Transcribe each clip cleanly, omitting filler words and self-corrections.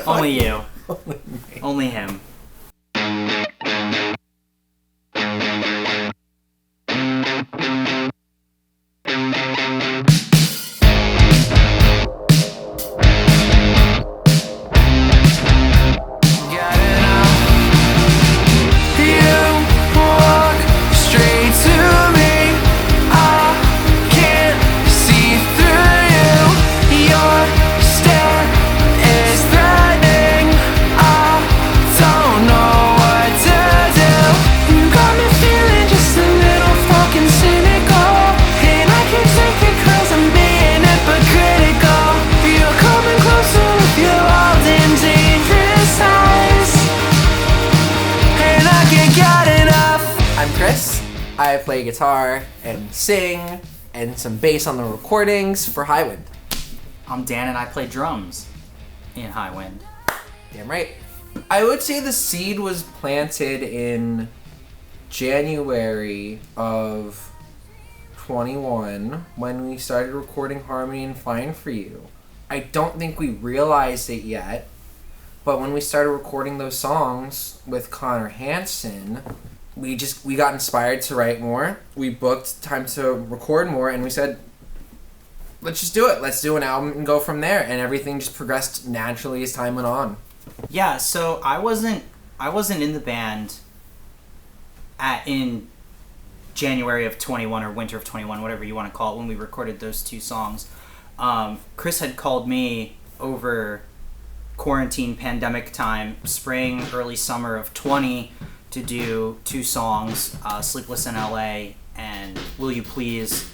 Only you. Only me. Only him. I'm Kris. I play guitar and sing and some bass on the recordings for High Wind. I'm Dan and I play drums in High Wind. Damn right. I would say the seed was planted in January of 21 when we started recording Harmony and Fine For You. I don't think we realized it yet, but when we started recording those songs with Connor Hansen, we got inspired to write more. We booked time to record more, and we said, let's just do it. Let's do an album and go from there. And everything just progressed naturally as time went on. Yeah, so I wasn't in the band in January of 21 or winter of 21, whatever you want to call it, when we recorded those two songs. Kris had called me over quarantine pandemic time, spring, early summer of 20, to do two songs, Sleepless in LA and Will You Please,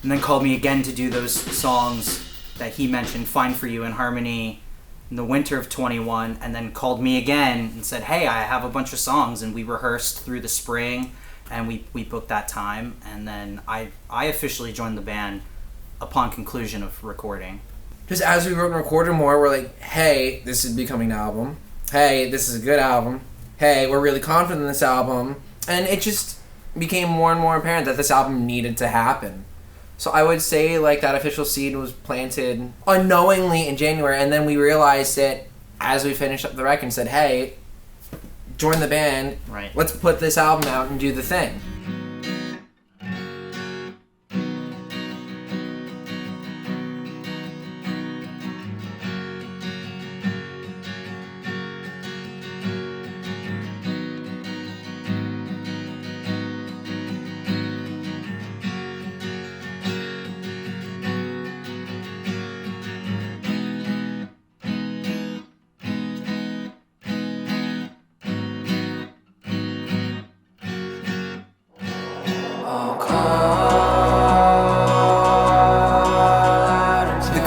and then called me again to do those songs that he mentioned, Fine For You and Harmony, in the winter of 21, and then called me again and said, hey, I have a bunch of songs, and we rehearsed through the spring, and we booked that time, and then I officially joined the band upon conclusion of recording. Just as we wrote and recorded more, we're like, hey, this is becoming an album. Hey, this is a good album. Hey, we're really confident in this album. And it just became more and more apparent that this album needed to happen. So I would say like that official seed was planted unknowingly in January, and then we realized it as we finished up the record and said, hey, join the band. Right. Let's put this album out and do the thing.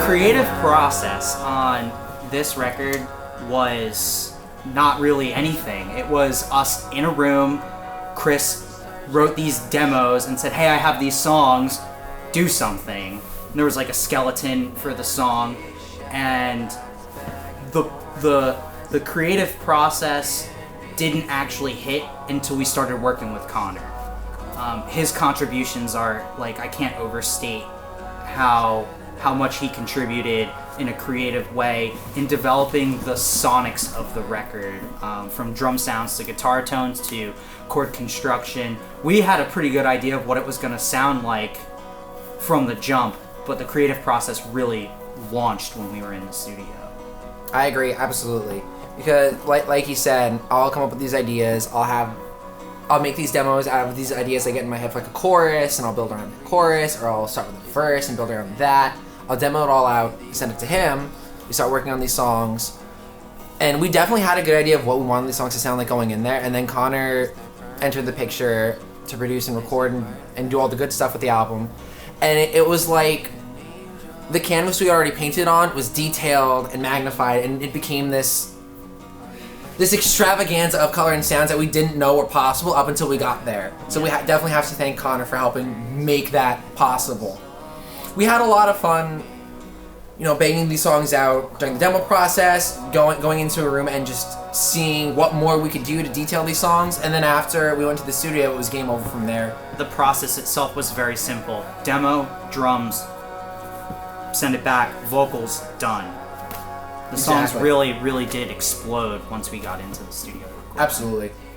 Creative process on this record was not really anything. It was us in a room. Kris wrote these demos and said, hey, I have these songs, do something. And there was like a skeleton for the song, and the creative process didn't actually hit until we started working with Connor. His contributions are, like, I can't overstate how much he contributed in a creative way in developing the sonics of the record, from drum sounds to guitar tones to chord construction. We had a pretty good idea of what it was going to sound like from the jump, but the creative process really launched when we were in the studio. I agree, absolutely. Because like you said, I'll come up with these ideas, I'll make these demos out of these ideas I get in my head for like a chorus, and I'll build around the chorus, or I'll start with the verse and build around that. I'll demo it all out, send it to him, we start working on these songs, and we definitely had a good idea of what we wanted these songs to sound like going in there, and then Connor entered the picture to produce and record and do all the good stuff with the album, and it was like the canvas we already painted on was detailed and magnified, and it became this extravaganza of color and sounds that we didn't know were possible up until we got there. So we definitely have to thank Connor for helping make that possible. We had a lot of fun, banging these songs out during the demo process, going into a room and just seeing what more we could do to detail these songs. And then after we went to the studio, it was game over from there. The process itself was very simple. Demo, drums, send it back, vocals, done. The songs Exactly. really did explode once we got into the studio. Absolutely.